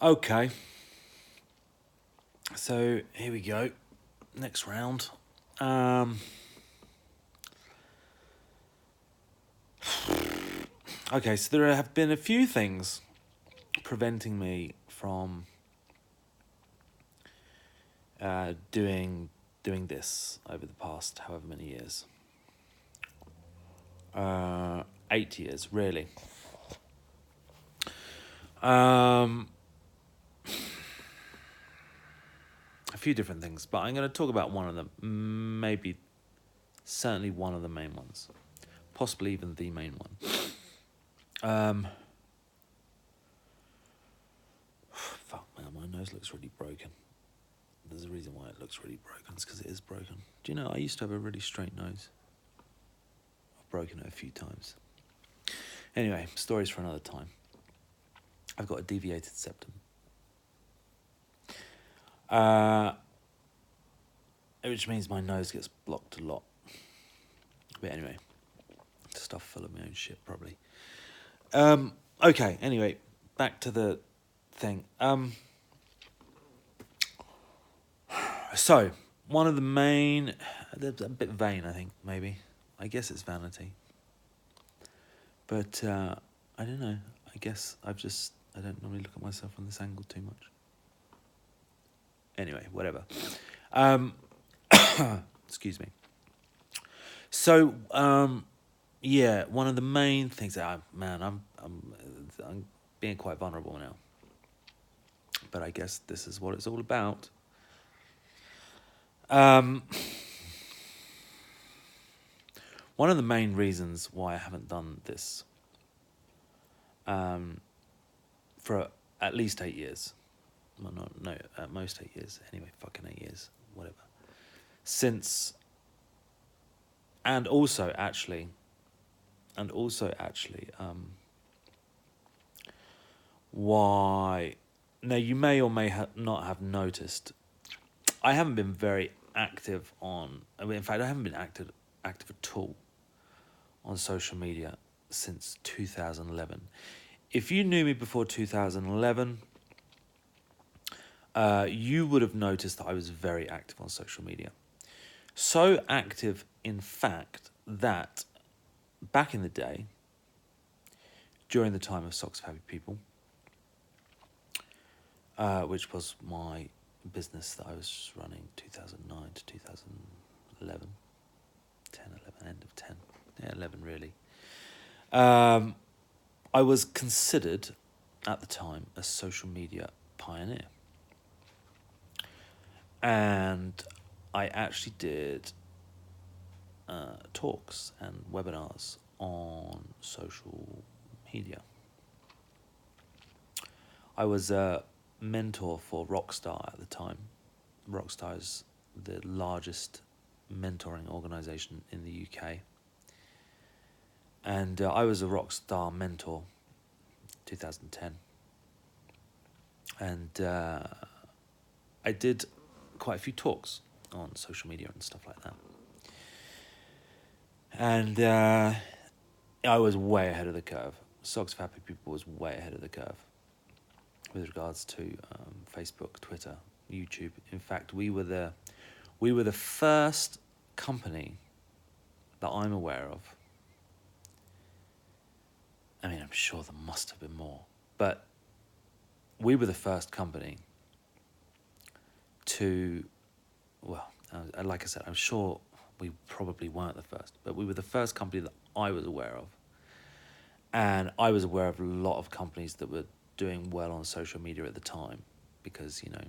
Okay. So here we go. Next round. Okay, so there have been a few things preventing me from doing this over the past however many years. 8 years, really. A few different things, but I'm going to talk about one of them. Certainly one of the main ones. Possibly even the main one. Fuck, man, my nose looks really broken. There's a reason why it looks really broken. It's because it is broken. Do you know, I used to have a really straight nose. I've broken it a few times. Anyway, stories for another time. I've got a deviated septum. Which means my nose gets blocked a lot. But anyway, stuff full of my own shit, probably. Okay, anyway, back to the thing. So, one of the main... A bit vain, I think, maybe. I guess it's vanity. But, I don't know. I guess I don't normally look at myself from this angle too much. Anyway, whatever. Excuse me. So, yeah, one of the main things that I'm being quite vulnerable now. But I guess this is what it's all about. One of the main reasons why I haven't done this for at least 8 years. Well, no, at most 8 years. Anyway, fucking 8 years, whatever. And also actually, why... Now, you may or may not have noticed, I haven't been very active in fact, I haven't been active at all on social media since 2011. If you knew me before 2011, you would have noticed that I was very active on social media. So active, in fact, that back in the day, during the time of Socks of Happy People, which was my business that I was running 2009 to 2011, 10, 11, end of 10, yeah, 11 really. I was considered, at the time, a social media pioneer. And I actually did talks and webinars on social media. I was a mentor for Rockstar at the time. Rockstar is the largest mentoring organisation in the UK. And I was a Rockstar mentor 2010. And I did quite a few talks on social media and stuff like that. And I was way ahead of the curve. Socks of Happy People was way ahead of the curve with regards to Facebook, Twitter, YouTube. In fact, we were the first company that I'm aware of. I mean, I'm sure there must have been more, but we were the first company to, well, like I said, I'm sure we probably weren't the first, but we were the first company that I was aware of. And I was aware of a lot of companies that were doing well on social media at the time because, you know,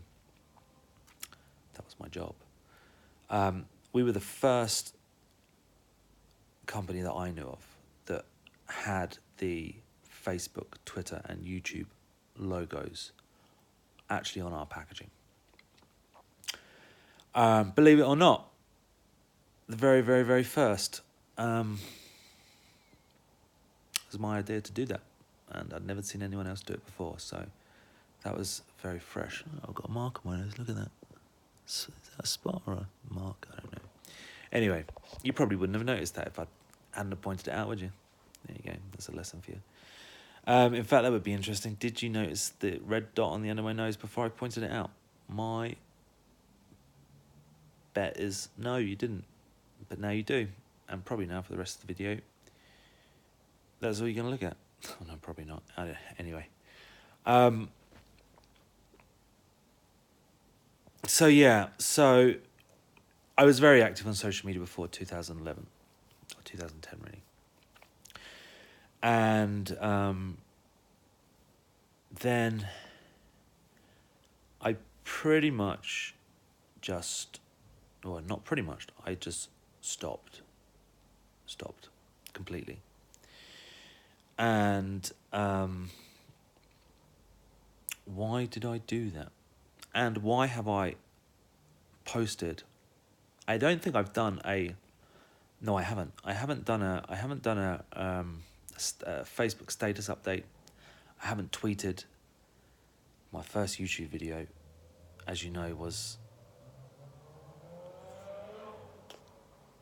that was my job. We were the first company that I knew of that had the Facebook, Twitter, and YouTube logos actually on our packaging. Believe it or not, the very, very, very first was my idea to do that. And I'd never seen anyone else do it before, so that was very fresh. Oh, I've got a mark on my nose, look at that. Is that a spot or a mark? I don't know. Anyway, you probably wouldn't have noticed that if I hadn't have pointed it out, would you? There you go, that's a lesson for you. In fact, that would be interesting. Did you notice the red dot on the end of my nose before I pointed it out? My bet is no, you didn't. But now you do. And probably now for the rest of the video, that's all you're going to look at. Oh, no, probably not. Anyway. So, yeah. So, I was very active on social media before 2011. Or 2010, really. And then I pretty much just... Well, not pretty much. I just stopped completely. And why did I do that? And why have I posted? I don't think I've done a... No, I haven't. I haven't done a Facebook status update. I haven't tweeted. My first YouTube video, as you know, was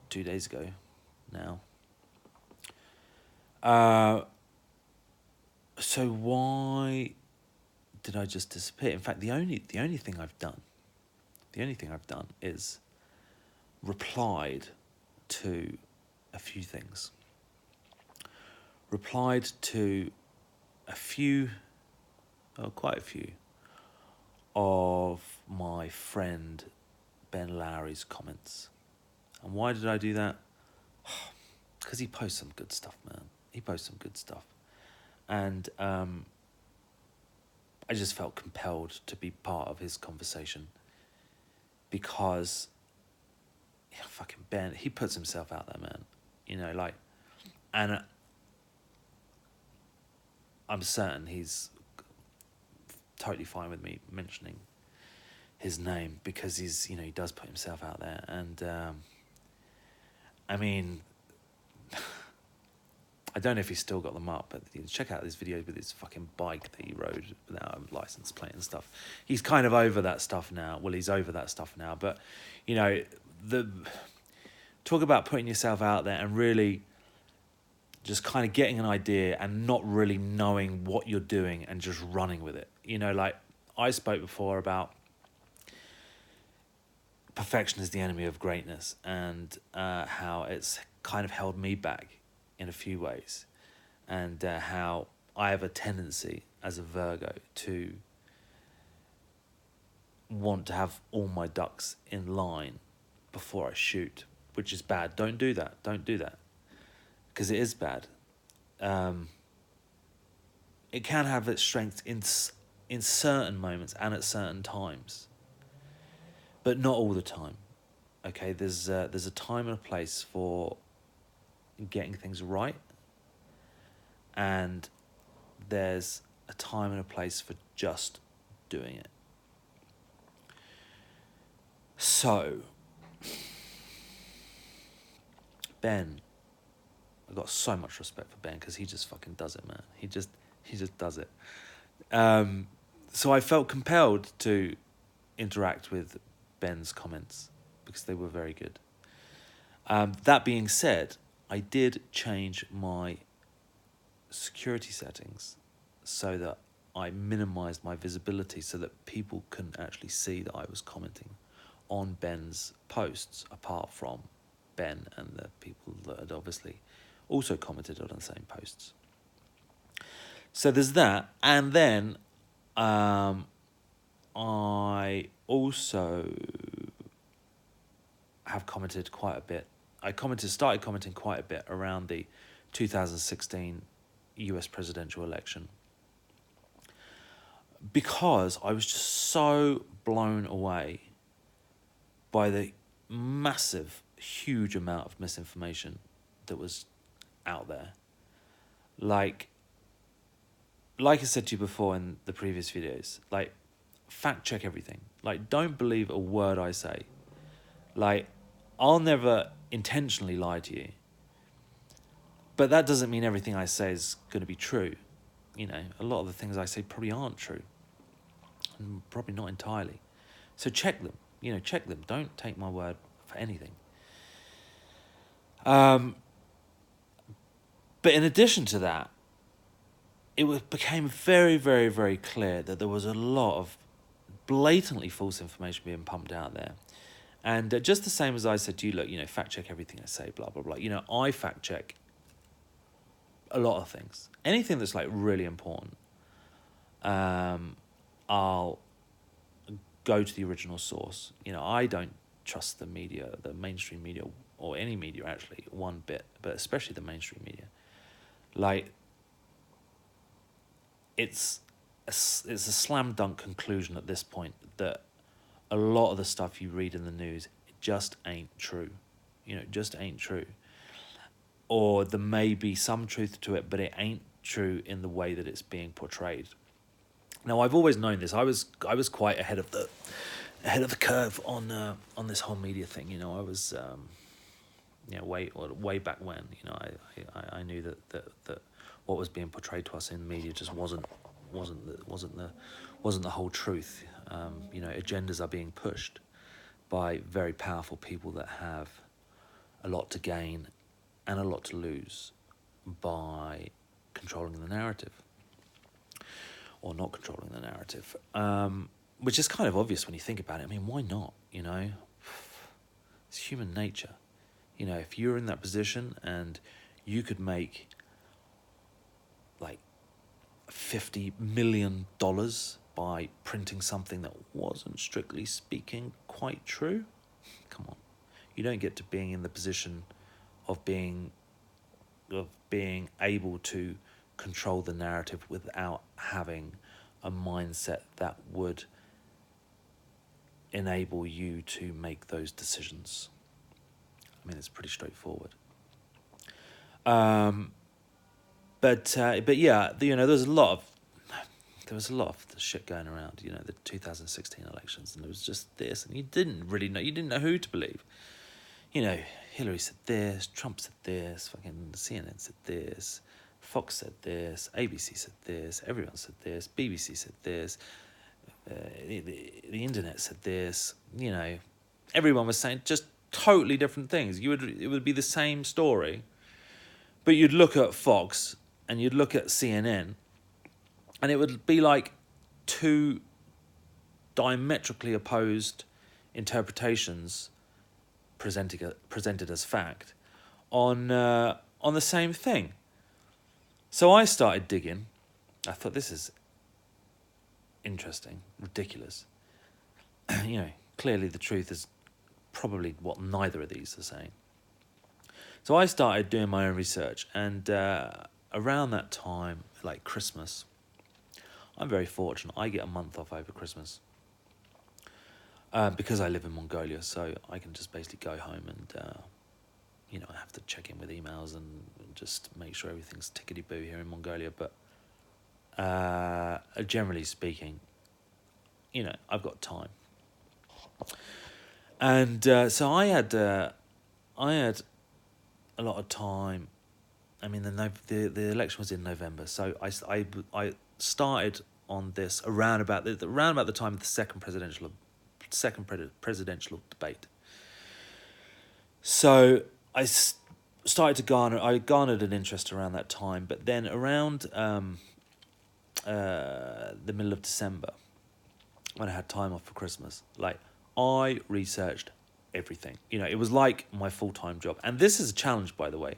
2 days ago now. So why did I just disappear? In fact, the only thing I've done is replied to a few things. Replied to quite a few of my friend Ben Lowrey's comments. And why did I do that? Because he posts some good stuff, man. He posts some good stuff. And I just felt compelled to be part of his conversation. Because, yeah, fucking Ben, he puts himself out there, man. You know, like, and I'm certain he's totally fine with me mentioning his name because he's, you know, he does put himself out there. And, I mean, I don't know if he's still got them up, but check out this video with his fucking bike that he rode without a license plate and stuff. He's kind of over that stuff now. Well, he's over that stuff now. But, you know, talk about putting yourself out there and really just kind of getting an idea and not really knowing what you're doing and just running with it. You know, like I spoke before about perfection is the enemy of greatness and how it's kind of held me back in a few ways, and how I have a tendency as a Virgo to want to have all my ducks in line before I shoot, which is bad. Don't do that, because it is bad. It can have its strength in certain moments and at certain times, but not all the time. Okay, there's a time and a place for getting things right, and there's a time and a place for just doing it. So, Ben, I've got so much respect for Ben because he just fucking does it, man. He just does it. So I felt compelled to interact with Ben's comments because they were very good. That being said, I did change my security settings so that I minimized my visibility so that people couldn't actually see that I was commenting on Ben's posts, apart from Ben and the people that had obviously also commented on the same posts. So there's that. And then I also have commented quite a bit. Started commenting quite a bit around the 2016 US presidential election, because I was just so blown away by the massive, huge amount of misinformation that was out there. Like I said to you before in the previous videos, like, fact check everything. Like, don't believe a word I say. Like, I'll never intentionally lie to you, but that doesn't mean everything I say is going to be true. You know, a lot of the things I say probably aren't true, and probably not entirely. So check them. You know, check them. Don't take my word for anything. But in addition to that, became very, very, very clear that there was a lot of blatantly false information being pumped out there. And just the same as I said to you, look, fact check everything I say, blah, blah, blah. I fact check a lot of things. Anything that's like really important, I'll go to the original source. I don't trust the media, the mainstream media, or any media actually, one bit, but especially the mainstream media. Like, it's a slam dunk conclusion at this point that a lot of the stuff you read in the news just ain't true. Just ain't true. Or there may be some truth to it, but it ain't true in the way that it's being portrayed. Now, I've always known this. I was quite ahead of the curve on this whole media thing. I was way back when. I knew that what was being portrayed to us in media just wasn't the whole truth. Agendas are being pushed by very powerful people that have a lot to gain and a lot to lose by controlling the narrative or not controlling the narrative, which is kind of obvious when you think about it. I mean, why not? It's human nature. If you're in that position and you could make like $50 million by printing something that wasn't strictly speaking quite true, come on. You don't get to being in the position of being able to control the narrative without having a mindset that would enable you to make those decisions. I mean, it's pretty straightforward. But yeah, there was a lot of shit going around. The 2016 elections, and it was just this, and you didn't know who to believe. Hillary said this, Trump said this, fucking CNN said this, Fox said this, ABC said this, everyone said this, BBC said this, the internet said this. Everyone was saying just totally different things. It would be the same story, but you'd look at Fox and you'd look at CNN, and it would be like two diametrically opposed interpretations presented as fact on the same thing. So I started digging. I thought, this is interesting, ridiculous. Clearly the truth is probably what neither of these are saying. So I started doing my own research, and around that time, like Christmas, I'm very fortunate. I get a month off over Christmas. Because I live in Mongolia, so I can just basically go home and, I have to check in with emails and just make sure everything's tickety-boo here in Mongolia. But generally speaking, I've got time. And so I had a lot of time. I mean, the election was in November, so I started on this around about the time of the second presidential debate. So I started to garnered an interest around that time, but then around the middle of December, when I had time off for Christmas, like, I researched everything. It was like my full-time job. And this is a challenge, by the way,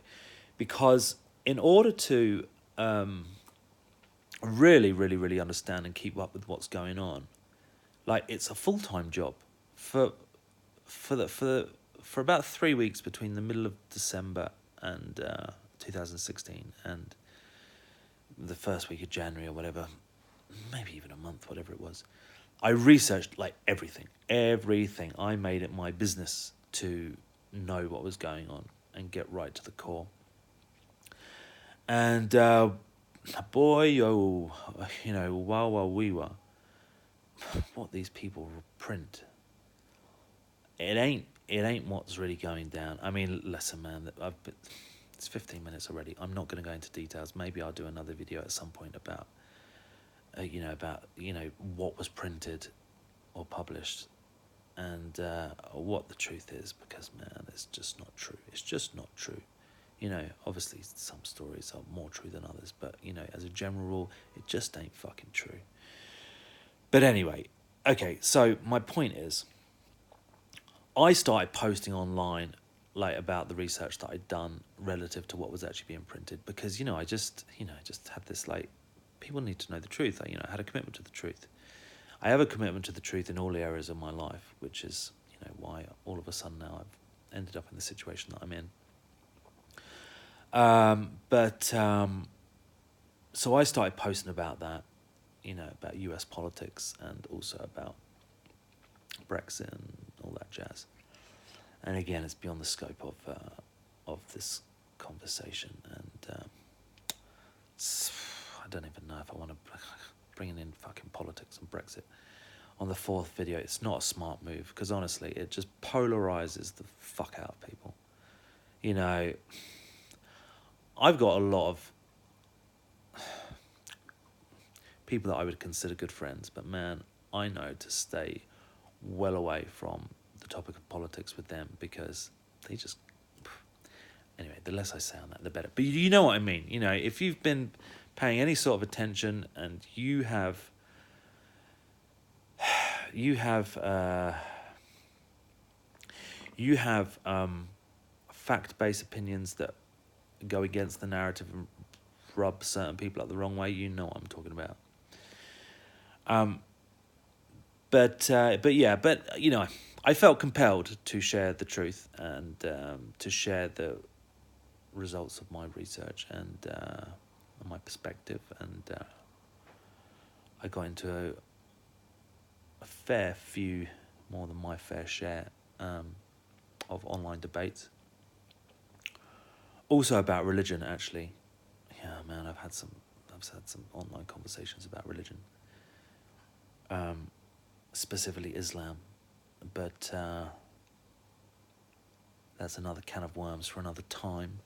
because in order to really, really, really understand and keep up with what's going on, like, it's a full-time job for about 3 weeks between the middle of December and 2016 and the first week of January or whatever, maybe even a month, whatever it was. I researched like everything. I made it my business to know what was going on and get right to the core. And boy, while we were, what these people print, it ain't what's really going down. I mean, listen, man, it's 15 minutes already. I'm not going to go into details. Maybe I'll do another video at some point about what was printed or published and what the truth is, because, man, it's just not true. It's just not true. Obviously some stories are more true than others, but, as a general rule, it just ain't fucking true. But anyway, okay, so my point is, I started posting online, like, about the research that I'd done relative to what was actually being printed, because, I just had this, like, people need to know the truth. I had a commitment to the truth. I have a commitment to the truth in all areas of my life, which is, why all of a sudden now I've ended up in the situation that I'm in. So I started posting about that, about US politics and also about Brexit and all that jazz. And again, it's beyond the scope of this conversation, and I don't even know if I want to bring in fucking politics and Brexit on the fourth video. It's not a smart move, because honestly, it just polarizes the fuck out of people. I've got a lot of people that I would consider good friends, but man, I know to stay well away from the topic of politics with them, because they just... Anyway, the less I say on that, the better. But you know what I mean. If you've been paying any sort of attention and you have fact-based opinions that go against the narrative and rub certain people up the wrong way, you know what I'm talking about. But I felt compelled to share the truth and to share the results of my research and my perspective, and I got into a fair few, more than my fair share, of online debates. Also about religion, actually. Yeah, man, I've had some online conversations about religion, specifically Islam, but that's another can of worms for another time.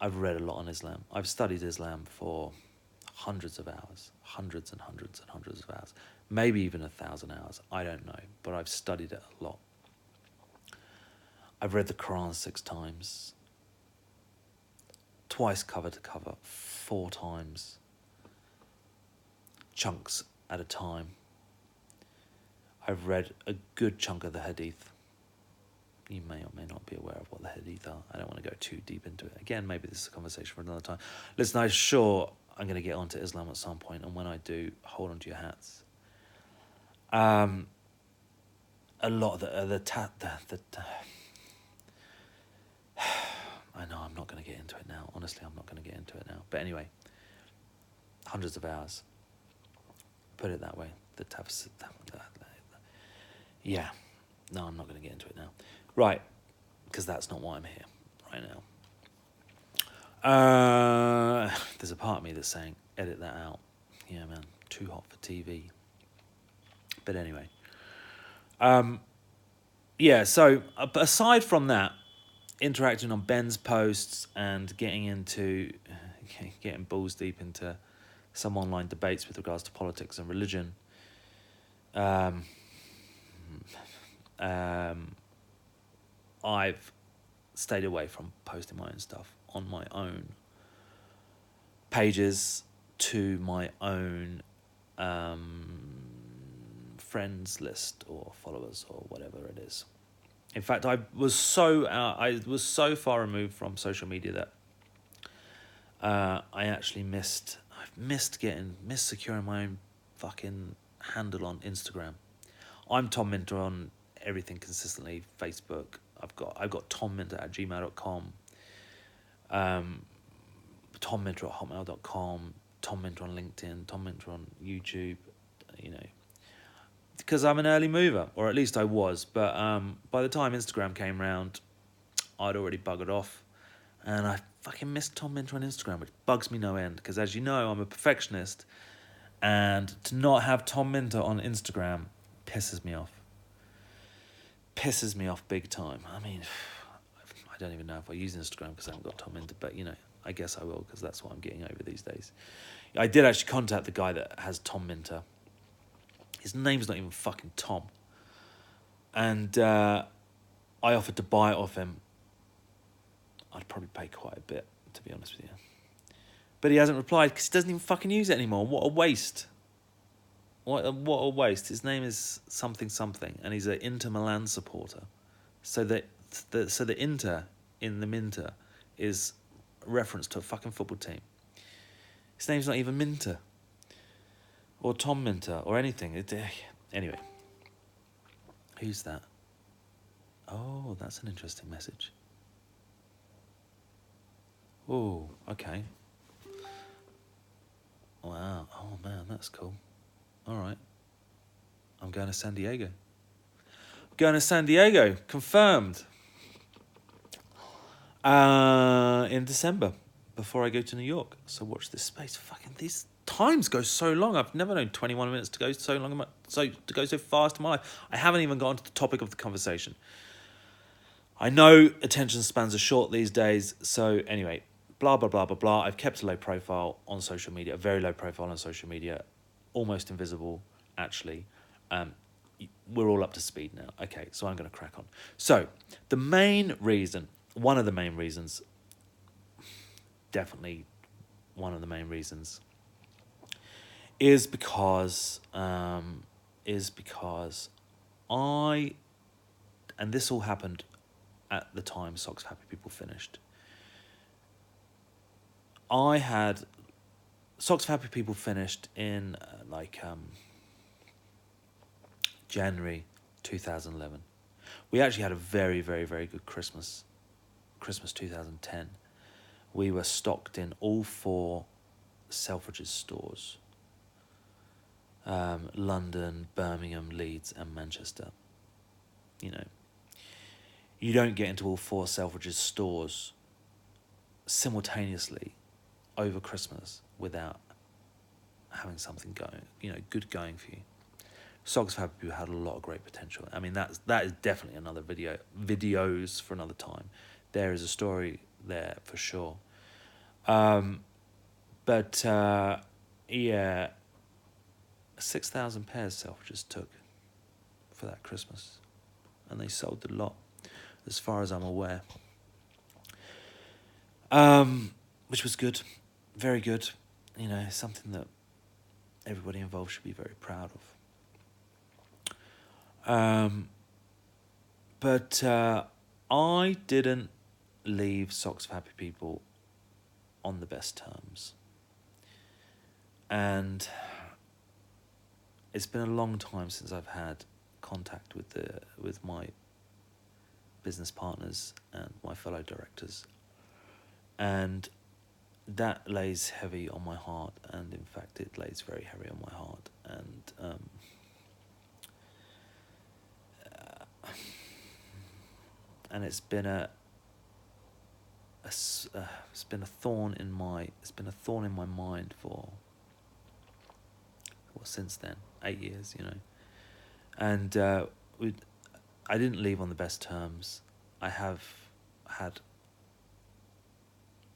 I've read a lot on Islam. I've studied Islam for hundreds of hours, hundreds and hundreds and hundreds of hours, maybe even 1,000 hours. I don't know, but I've studied it a lot. I've read the Quran 6 times, twice cover to cover, 4 times, chunks at a time. I've read a good chunk of the Hadith. You may or may not be aware of what the Hadith are. I don't want to go too deep into it. Again, maybe this is a conversation for another time. Listen, I'm sure I'm going to get onto Islam at some point, and when I do, hold on to your hats. A lot of I know I'm not going to get into it now. Honestly, I'm not going to get into it now. But anyway, hundreds of hours. Put it that way. Yeah. No, I'm not going to get into it now. Right, because that's not why I'm here right now. There's a part of me that's saying, edit that out. Yeah, man, too hot for TV. But anyway. So aside from that, interacting on Ben's posts and getting balls deep into some online debates with regards to politics and religion, I've stayed away from posting my own stuff on my own pages to my own friends list or followers or whatever it is. In fact, I was so far removed from social media that I actually missed securing my own fucking handle on Instagram. I'm Tom Minter on everything consistently. Facebook. I've got tomminter@gmail.com. Tom Minter at hotmail.com. Tom Minter on LinkedIn. Tom Minter on YouTube. Because I'm an early mover, or at least I was. But by the time Instagram came round, I'd already buggered off, and I fucking missed Tom Minter on Instagram, which bugs me no end. Because as you know, I'm a perfectionist, and to not have Tom Minter on Instagram pisses me off. Pisses me off big time. I mean, I don't even know if I use Instagram because I haven't got Tom Minter, but I guess I will, because that's what I'm getting over these days. I did actually contact the guy that has Tom Minter. His name's not even fucking Tom. And I offered to buy it off him. I'd probably pay quite a bit, to be honest with you. But he hasn't replied because he doesn't even fucking use it anymore. What a waste. What a waste. His name is something, and he's an Inter Milan supporter. So the Inter in the Minter is a reference to a fucking football team. His name's not even Minter. Or Tom Minter, or anything. Anyway. Who's that? Oh, that's an interesting message. Oh, okay. Wow. Oh, man, that's cool. All right. I'm going to San Diego. Confirmed. In December, before I go to New York. So watch this space. Fucking these times go so long. I've never known 21 minutes to go so long. To go so fast in my life. I haven't even gotten to the topic of the conversation. I know attention spans are short these days. So anyway, blah, blah, blah, blah, blah. I've kept a low profile on social media, a very low profile on social media, almost invisible, actually. We're all up to speed now. Okay, so I'm going to crack on. So one of the main reasons, definitely one of the main reasons, is because and this all happened at the time Socks for Happy People finished. Socks for Happy People finished in January 2011. We actually had a very, very, very good Christmas 2010. We were stocked in all 4 Selfridges stores. London, Birmingham, Leeds and Manchester. You know, you don't get into all 4 Selfridges stores simultaneously over Christmas without having something good going for you. Socks for Happy People had a lot of great potential. I mean, that is definitely another videos for another time. There is a story there for sure. But 6,000 pairs Selfridges took for that Christmas, and they sold a lot, as far as I'm aware. Which was good, very good. Something that everybody involved should be very proud of. But I didn't leave Socks for Happy People on the best terms. And it's been a long time since I've had contact with my business partners and my fellow directors. And that lays heavy on my heart, and in fact it lays very heavy on my heart. And it's been a thorn in my mind for since then, 8 years, and I didn't leave on the best terms. I have had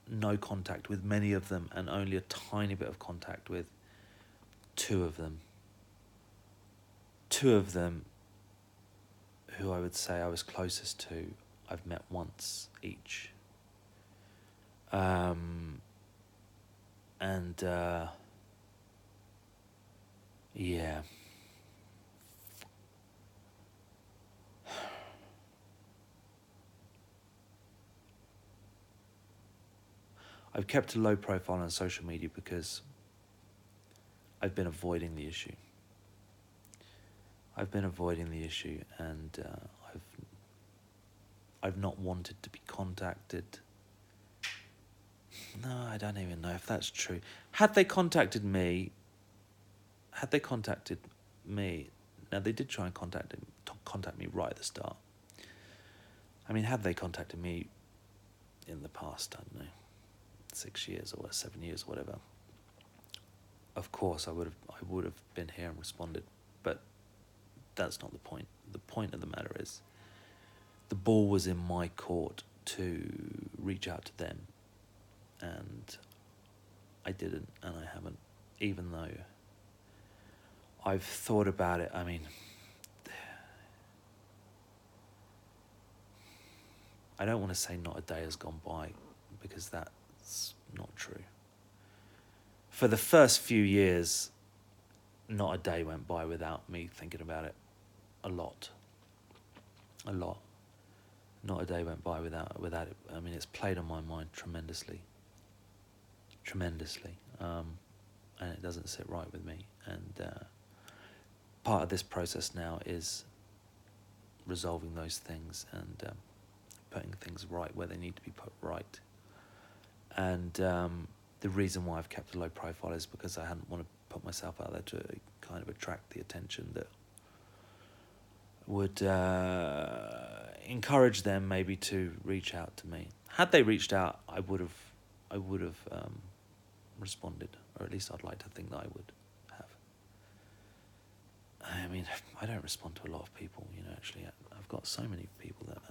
no contact with many of them, and only a tiny bit of contact with 2 of them. 2 of them who I would say I was closest to, I've met once each. Yeah. I've kept a low profile on social media because I've been avoiding the issue. And I've not wanted to be contacted. No, I don't even know if that's true. Had they contacted me, now they did try and contact me right at the start. I mean, had they contacted me in the past, I don't know, 6 years or 7 years or whatever, of course I would have been here and responded, but that's not the point. The point of the matter is, the ball was in my court to reach out to them, and I didn't, and I haven't, even though I've thought about it. I mean, I don't want to say not a day has gone by, because that's not true. For the first few years, not a day went by without me thinking about it a lot. Not a day went by without it. I mean, it's played on my mind tremendously. And it doesn't sit right with me. And part of this process now is resolving those things and putting things right where they need to be put right. And the reason why I've kept a low profile is because I hadn't want to put myself out there to kind of attract the attention that would encourage them maybe to reach out to me. Had they reached out, I would have responded, or at least I'd like to think that I would have. I mean, I don't respond to a lot of people, actually. I've got so many people that,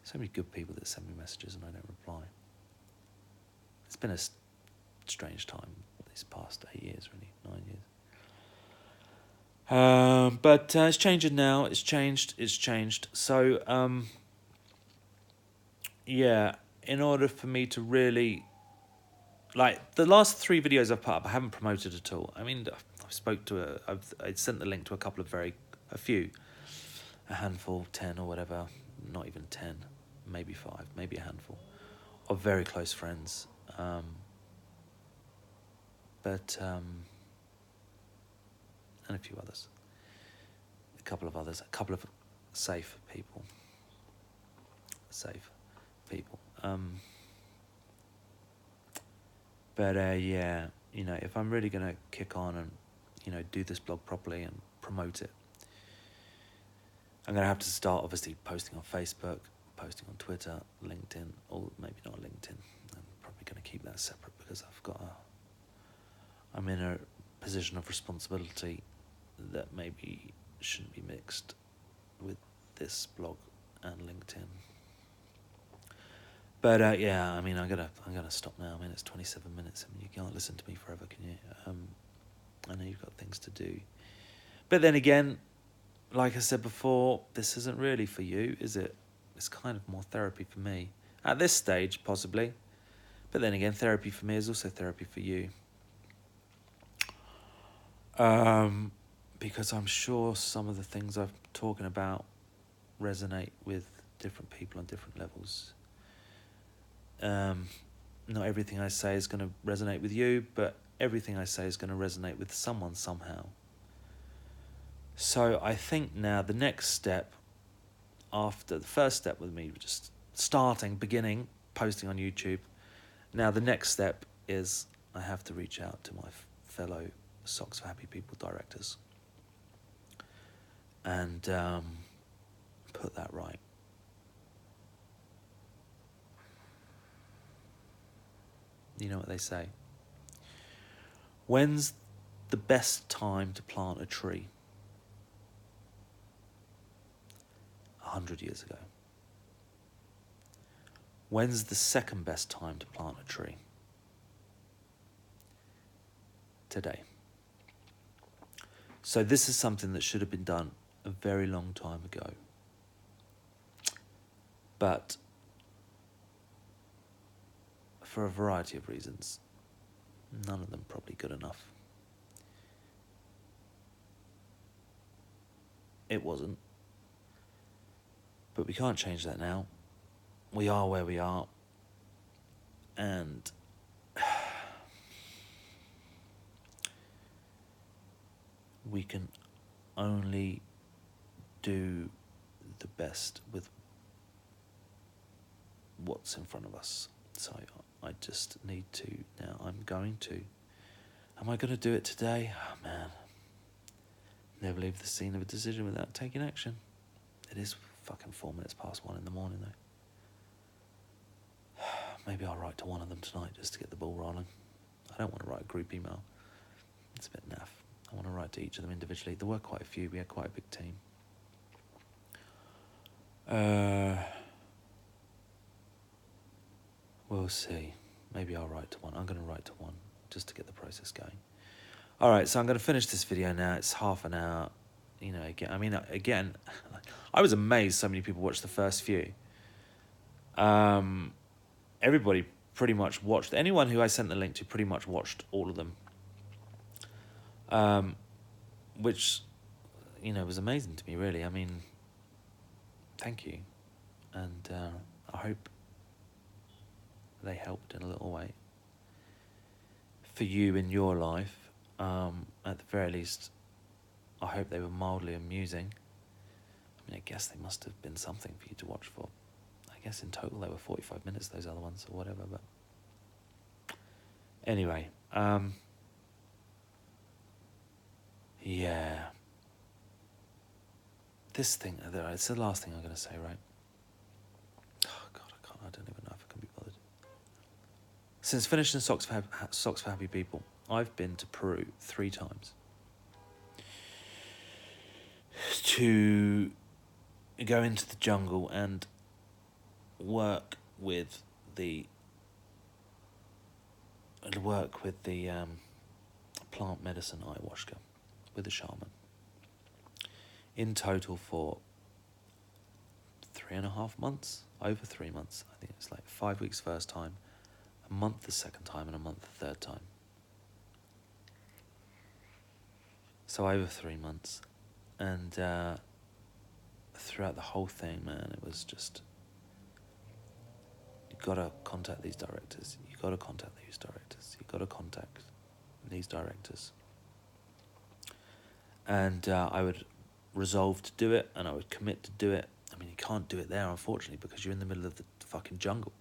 so many good people that send me messages and I don't reply. It's been a strange time these past 8 years, really, 9 years. But it's changing now. It's changed. So, yeah, in order for me to really, like, the last 3 videos I've put up, I haven't promoted at all. I mean, I sent the link to a handful, 10 or whatever, not even 10, maybe 5, maybe a handful of very close friends. And a few others. A couple of safe people. Yeah, if I'm really going to kick on and, do this blog properly and promote it, I'm going to have to start, obviously, posting on Facebook, posting on Twitter, LinkedIn, or maybe not LinkedIn. I'm probably going to keep that separate because I'm in a position of responsibility that maybe shouldn't be mixed with this blog and LinkedIn. But yeah, I mean, I'm gonna stop now. I mean, it's 27 minutes. I mean, you can't listen to me forever, can you? I know you've got things to do. But then again, like I said before, this isn't really for you, is it? It's kind of more therapy for me. At this stage, possibly. But then again, therapy for me is also therapy for you. Because I'm sure some of the things I'm talking about resonate with different people on different levels. Not everything I say is going to resonate with you, but everything I say is going to resonate with someone somehow. So I think now the next step, after the first step with me just beginning, posting on YouTube, now the next step is I have to reach out to my fellow Socks for Happy People directors and put that right. You know what they say. When's the best time to plant a tree? 100 years ago. When's the second best time to plant a tree? Today. So this is something that should have been done a very long time ago. But for a variety of reasons, none of them probably good enough. It wasn't. But we can't change that now. We are where we are. And we can only do the best with what's in front of us. So I just need to now. Am I going to do it today? Oh, man. Never leave the scene of a decision without taking action. It is fucking 4 minutes past 1 in the morning, though. Maybe I'll write to one of them tonight just to get the ball rolling. I don't want to write a group email. It's a bit naff. I want to write to each of them individually. There were quite a few. We had quite a big team. We'll see. Maybe I'll write to one. I'm going to write to one just to get the process going. All right, so I'm going to finish this video now. It's half an hour. Again, I was amazed so many people watched the first few. Everybody pretty much watched. Anyone who I sent the link to pretty much watched all of them. Which, was amazing to me, really. I mean, thank you. And I hope they helped in a little way for you in your life. At the very least, I hope they were mildly amusing. I mean, I guess they must have been something for you to watch for. I guess in total they were 45 minutes, those other ones, or whatever, but... Anyway, yeah. This thing, it's the last thing I'm going to say, right? Oh, God, I don't even know if I can be bothered. Since finishing Socks for Happy People, I've been to Peru 3 times. To go into the jungle and work with the plant medicine ayahuasca with a shaman. In total for 3.5 months, over 3 months. I think it's like 5 weeks first time, a month the second time, and a month the third time. So over 3 months. And throughout the whole thing, man, it was just... You gotta contact these directors. You gotta contact these directors. You gotta contact these directors. And I would resolve to do it, and I would commit to do it. I mean, you can't do it there, unfortunately, because you're in the middle of the fucking jungle.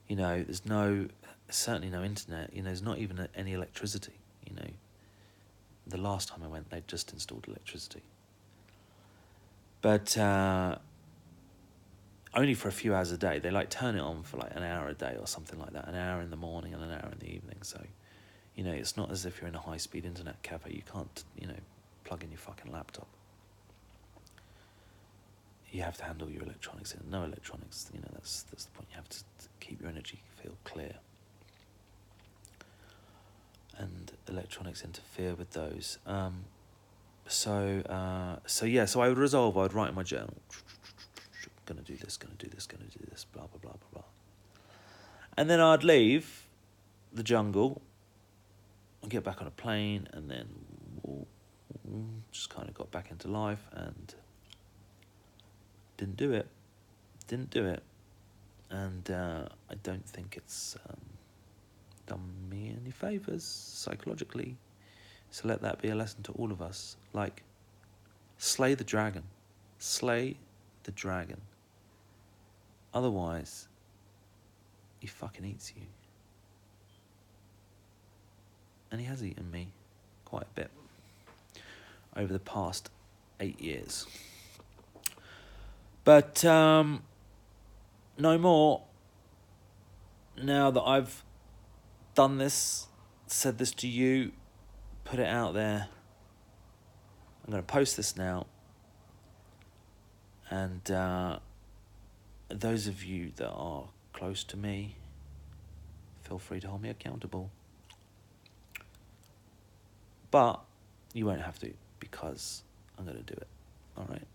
There's certainly no internet. There's not even any electricity. The last time I went, they'd just installed electricity. But only for a few hours a day. They turn it on for an hour a day or something like that. An hour in the morning and an hour in the evening. So, it's not as if you're in a high-speed internet cafe. You can't, plug in your fucking laptop. You have to handle your electronics in. No electronics, that's the point. You have to keep your energy field clear. And electronics interfere with those. So I would resolve. I would write in my journal. Gonna do this, blah, blah, blah, blah, blah. And then I'd leave the jungle and get back on a plane, and then just kind of got back into life and didn't do it. And I don't think it's done me any favours psychologically. So let that be a lesson to all of us. Slay the dragon. Slay the dragon. Otherwise, he fucking eats you. And he has eaten me quite a bit over the past 8 years. But no more. Now that I've done this, said this to you, put it out there, I'm going to post this now. And those of you that are close to me, feel free to hold me accountable. But you won't have to, because I'm going to do it. All right?